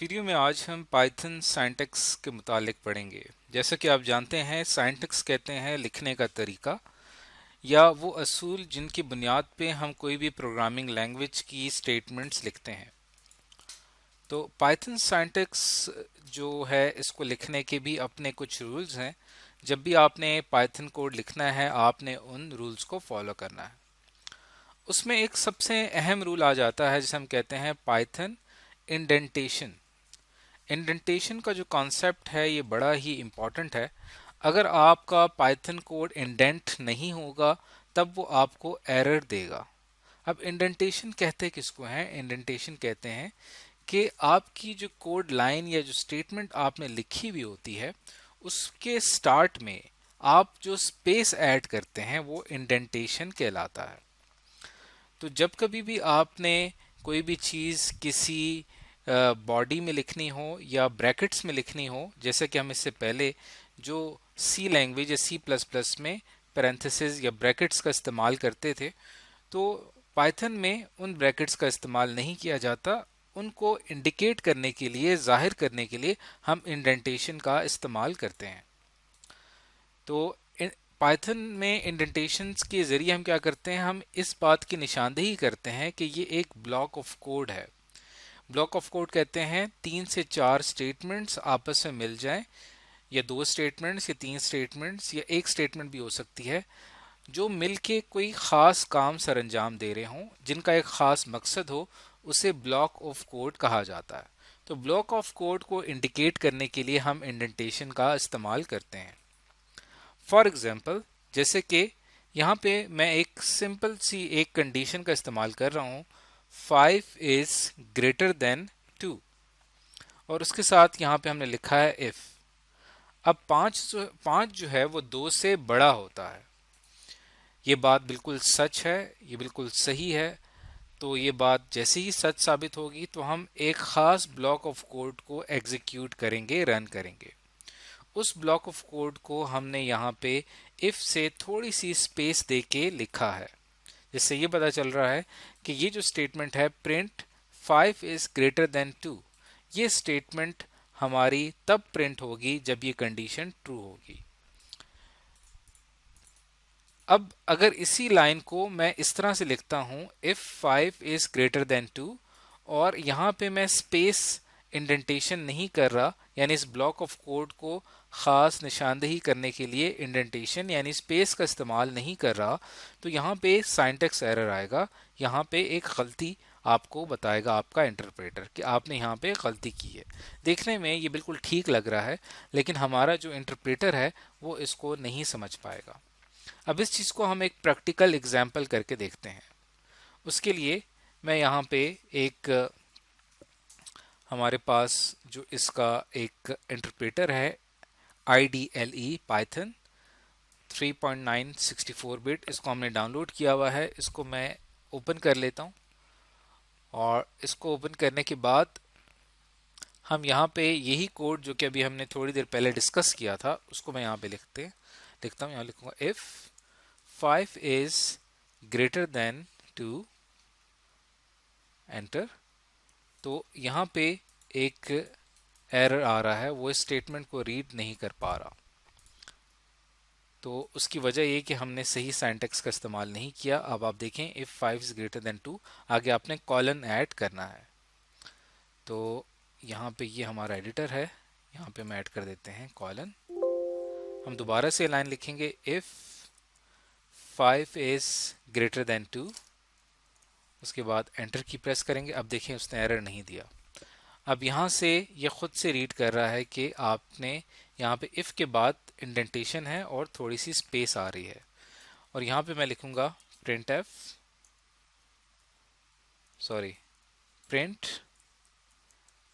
Video में आज हम पाइथन सिंटैक्स के मुतालिक पढ़ेंगे। जैसा कि आप जानते हैं, सिंटैक्स कहते हैं लिखने का तरीका या वो असूल जिनकी बुनियाद पे हम कोई भी प्रोग्रामिंग लैंग्वेज की स्टेटमेंट्स लिखते हैं। तो पाइथन सिंटैक्स जो है, इसको लिखने के भी अपने कुछ रूल्स हैं। जब भी आपने पाइथन कोड लिखना है, आपने उन रूल्स को फॉलो करना है। उसमें एक सबसे अहम रूल आ जाता है जिसे हम कहते हैं पाइथन इंडेंटेशन। इंडेंटेशन का जो कॉन्सेप्ट है ये बड़ा ही इम्पॉर्टेंट है। अगर आपका पाइथन कोड इंडेंट नहीं होगा तब वो आपको एरर देगा। अब इंडेंटेशन कहते किसको हैं? इंडेंटेशन कहते हैं कि आपकी जो कोड लाइन या जो स्टेटमेंट आपने लिखी हुई होती है, उसके स्टार्ट में आप जो स्पेस ऐड करते हैं वो इंडेंटेशन कहलाता है। तो जब कभी भी आपने कोई भी चीज़ किसी बॉडी में लिखनी हो या ब्रैकेट्स में लिखनी हो, जैसे कि हम इससे पहले जो सी लैंग्वेज या सी प्लस प्लस में पैरेंथेसिस या ब्रैकेट्स का इस्तेमाल करते थे, तो पाइथन में उन ब्रैकेट्स का इस्तेमाल नहीं किया जाता। उनको इंडिकेट करने के लिए, जाहिर करने के लिए हम इंडेंटेशन का इस्तेमाल करते हैं। तो पाइथन में इंडेंटेशंस के ज़रिए हम क्या करते हैं? हम इस बात की निशानदेही करते हैं कि ये एक ब्लॉक ऑफ कोड है। ब्लॉक ऑफ कोड कहते हैं 3 से 4 स्टेटमेंट्स आपस में मिल जाएं, या 2 स्टेटमेंट्स या 3 स्टेटमेंट्स या एक स्टेटमेंट भी हो सकती है, जो मिलके कोई ख़ास काम सर अंजाम दे रहे हों, जिनका एक ख़ास मकसद हो। उसे ब्लॉक ऑफ कोड कहा जाता है। तो ब्लॉक ऑफ कोड को इंडिकेट करने के लिए हम इंडेंटेशन का इस्तेमाल करते हैं। फॉर एग्जाम्पल, जैसे कि यहाँ पे मैं एक सिंपल सी एक कंडीशन का इस्तेमाल कर रहा हूँ, 5 इज ग्रेटर देन 2, और उसके साथ यहाँ पे हमने लिखा है इफ। अब पाँच जो है वो 2 से बड़ा होता है। ये बात बिल्कुल सच है, ये बिल्कुल सही है। तो ये बात जैसे ही सच साबित होगी तो हम एक खास ब्लॉक ऑफ कोड को एग्जीक्यूट करेंगे, रन करेंगे। उस ब्लॉक ऑफ कोड को हमने यहाँ पे इफ से थोड़ी सी स्पेस दे के लिखा है, जिससे ये पता चल रहा है कि ये जो स्टेटमेंट है प्रिंट 5 इज ग्रेटर देन 2, ये स्टेटमेंट हमारी तब प्रिंट होगी जब ये कंडीशन ट्रू होगी। अब अगर इसी लाइन को मैं इस तरह से लिखता हूं, इफ 5 इज ग्रेटर देन 2, और यहां पे मैं स्पेस इंडेंटेशन नहीं कर रहा, यानी इस ब्लॉक ऑफ कोड को खास निशानदेही करने के लिए इंडेंटेशन यानी स्पेस का इस्तेमाल नहीं कर रहा, तो यहाँ पे सिंटैक्स एरर आएगा। यहाँ पे एक गलती आपको बताएगा आपका इंटरप्रेटर कि आपने यहाँ पे गलती की है। देखने में ये बिल्कुल ठीक लग रहा है, लेकिन हमारा जो इंटरप्रेटर है वो इसको नहीं समझ पाएगा। अब इस चीज़ को हम एक प्रैक्टिकल एग्जाम्पल करके देखते हैं। उसके लिए मैं यहाँ पे एक हमारे पास जो इसका एक इंटरप्रेटर है, IDLE पाइथन 3.9 64 बिट, इसको हमने डाउनलोड किया हुआ है। इसको मैं ओपन कर लेता हूँ, और इसको ओपन करने के बाद हम यहाँ पे यही कोड जो कि अभी हमने थोड़ी देर पहले डिस्कस किया था, उसको मैं यहाँ पे लिखता हूँ। यहाँ लिखूंगा if 5 is greater than 2, enter. तो यहाँ पे एक एरर आ रहा है, वो इस स्टेटमेंट को रीड नहीं कर पा रहा। तो उसकी वजह ये कि हमने सही सिंटैक्स का इस्तेमाल नहीं किया। अब आप देखें, इफ 5 इज ग्रेटर देन 2, आगे आपने कॉलन ऐड करना है। तो यहाँ पे ये हमारा एडिटर है, यहाँ पे हम ऐड कर देते हैं कॉलन। हम दोबारा से लाइन लिखेंगे, इफ 5 इज ग्रेटर देन 2, उसके बाद एंटर की प्रेस करेंगे। अब देखें, उसने एरर नहीं दिया। अब यहाँ से ये खुद से रीड कर रहा है कि आपने यहाँ पे इफ़ के बाद इंडेंटेशन है और थोड़ी सी स्पेस आ रही है। और यहाँ पे मैं लिखूँगा प्रिंट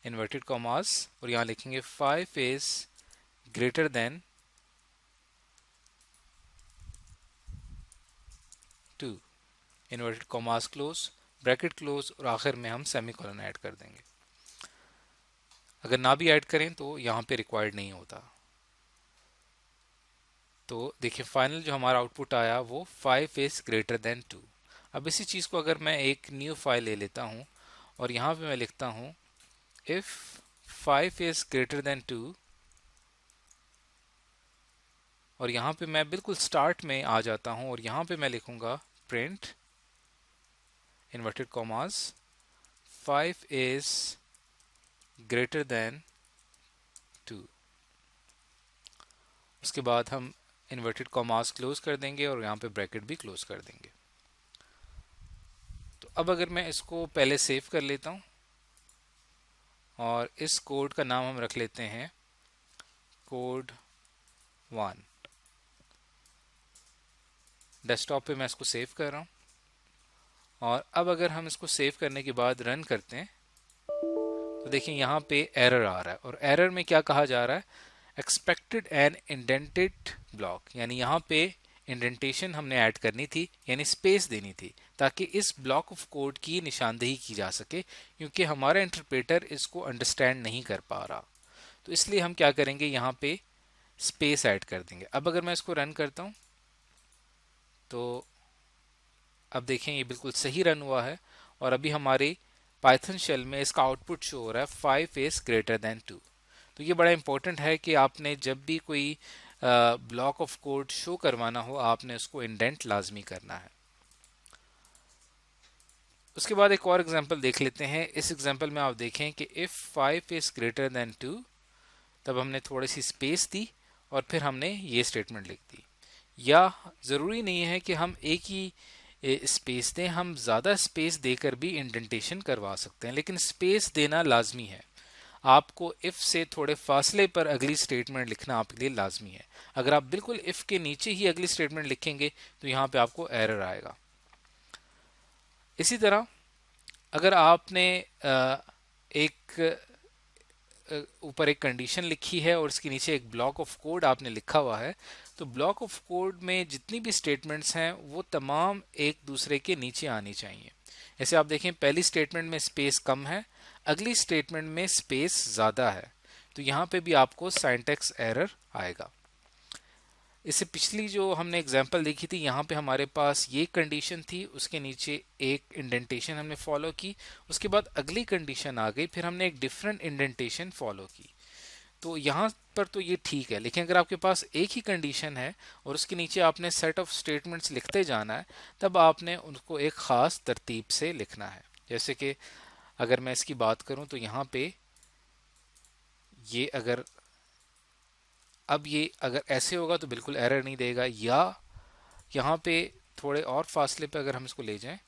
इन्वर्टेड कॉमास, और यहाँ लिखेंगे 5 is greater than 2, inverted commas close, bracket close, और आखिर में हम सेमीकोलन ऐड कर देंगे। अगर ना भी ऐड करें तो यहाँ पे रिक्वायर्ड नहीं होता। तो देखिए, फाइनल जो हमारा आउटपुट आया वो 5 इज ग्रेटर देन 2। अब इसी चीज़ को अगर मैं एक न्यू फाइल ले लेता हूँ और यहाँ पे मैं लिखता हूँ इफ़ 5 इज ग्रेटर देन 2, और यहाँ पे मैं बिल्कुल स्टार्ट में आ जाता हूँ और यहाँ पे मैं लिखूंगा print inverted commas 5 is greater than 2। उसके बाद हम इन्वर्टेड कॉमास क्लोज कर देंगे और यहाँ पे ब्रैकेट भी क्लोज कर देंगे। तो अब अगर मैं इसको पहले सेव कर लेता हूँ और इस कोड का नाम हम रख लेते हैं कोड 1। डेस्कटॉप पे मैं इसको सेव कर रहा हूँ और अब अगर हम इसको सेव करने के बाद रन करते हैं तो देखिए यहाँ पे एरर आ रहा है, और एरर में क्या कहा जा रहा है, एक्सपेक्टेड एन इंडेंटेड ब्लॉक, यानी यहाँ पे इंडेंटेशन हमने ऐड करनी थी, यानी स्पेस देनी थी ताकि इस ब्लॉक ऑफ कोड की निशानदेही की जा सके, क्योंकि हमारा इंटरप्रेटर इसको अंडरस्टैंड नहीं कर पा रहा। तो इसलिए हम क्या करेंगे, यहाँ पे स्पेस ऐड कर देंगे। अब अगर मैं इसको रन करता हूँ तो अब देखें ये बिल्कुल सही रन हुआ है, और अभी हमारे पाइथन शेल में इसका आउटपुट शो हो रहा है 5 इज ग्रेटर देन 2। तो ये बड़ा इंपॉर्टेंट है कि आपने जब भी कोई ब्लॉक ऑफ कोड शो करवाना हो आपने उसको इंडेंट लाजमी करना है। उसके बाद एक और एग्जांपल देख लेते हैं। इस एग्जांपल में आप देखें कि इफ 5 इज ग्रेटर देन 2, तब हमने थोड़ी सी स्पेस दी और फिर हमने ये स्टेटमेंट लिख दी। या ज़रूरी नहीं है कि हम एक ही स्पेस दें, हम ज़्यादा स्पेस देकर भी इंडेंटेशन करवा सकते हैं, लेकिन स्पेस देना लाजमी है। आपको इफ से थोड़े फासले पर अगली स्टेटमेंट लिखना आपके लिए लाजमी है। अगर आप बिल्कुल इफ के नीचे ही अगली स्टेटमेंट लिखेंगे तो यहाँ पे आपको एरर आएगा। इसी तरह अगर आपने एक ऊपर एक कंडीशन लिखी है और इसके नीचे एक ब्लॉक ऑफ कोड आपने लिखा हुआ है, तो ब्लॉक ऑफ कोड में जितनी भी स्टेटमेंट्स हैं वो तमाम एक दूसरे के नीचे आनी चाहिए। जैसे आप देखें पहली स्टेटमेंट में स्पेस कम है, अगली स्टेटमेंट में स्पेस ज़्यादा है, तो यहाँ पे भी आपको सिंटैक्स एरर आएगा। इससे पिछली जो हमने एग्जांपल देखी थी, यहाँ पे हमारे पास ये कंडीशन थी, उसके नीचे एक इंडेंटेशन हमने फॉलो की, उसके बाद अगली कंडीशन आ गई, फिर हमने एक डिफरेंट इंडेंटेशन फॉलो की। तो यहाँ पर तो ये ठीक है, लेकिन अगर आपके पास एक ही कंडीशन है और उसके नीचे आपने सेट ऑफ स्टेटमेंट्स लिखते जाना है, तब आपने उनको एक ख़ास तरतीब से लिखना है। जैसे कि अगर मैं इसकी बात करूं तो यहाँ पे ये अगर अब ये अगर ऐसे होगा तो बिल्कुल एरर नहीं देगा, या यहाँ पे थोड़े और फासले पे अगर हम इसको ले जाएं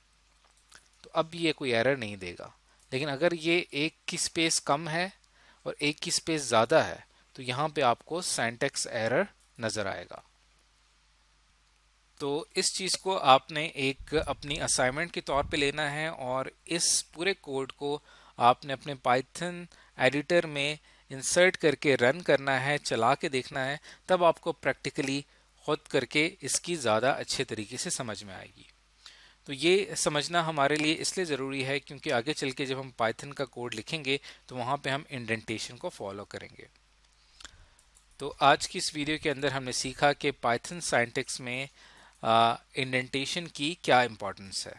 तो अब ये कोई एरर नहीं देगा। लेकिन अगर ये एक की स्पेस कम है और एक की स्पेस ज़्यादा है तो यहाँ पे आपको सिंटैक्स एरर नज़र आएगा। तो इस चीज़ को आपने एक अपनी असाइनमेंट के तौर पे लेना है और इस पूरे कोड को आपने अपने पाइथन एडिटर में इंसर्ट करके रन करना है, चला के देखना है, तब आपको प्रैक्टिकली खुद करके इसकी ज़्यादा अच्छे तरीके से समझ में आएगी। तो ये समझना हमारे लिए इसलिए ज़रूरी है क्योंकि आगे चल के जब हम पाइथन का कोड लिखेंगे तो वहाँ पे हम इंडेंटेशन को फॉलो करेंगे। तो आज की इस वीडियो के अंदर हमने सीखा कि पाइथन सिंटैक्स में इंडेंटेशन की क्या इंपॉर्टेंस है।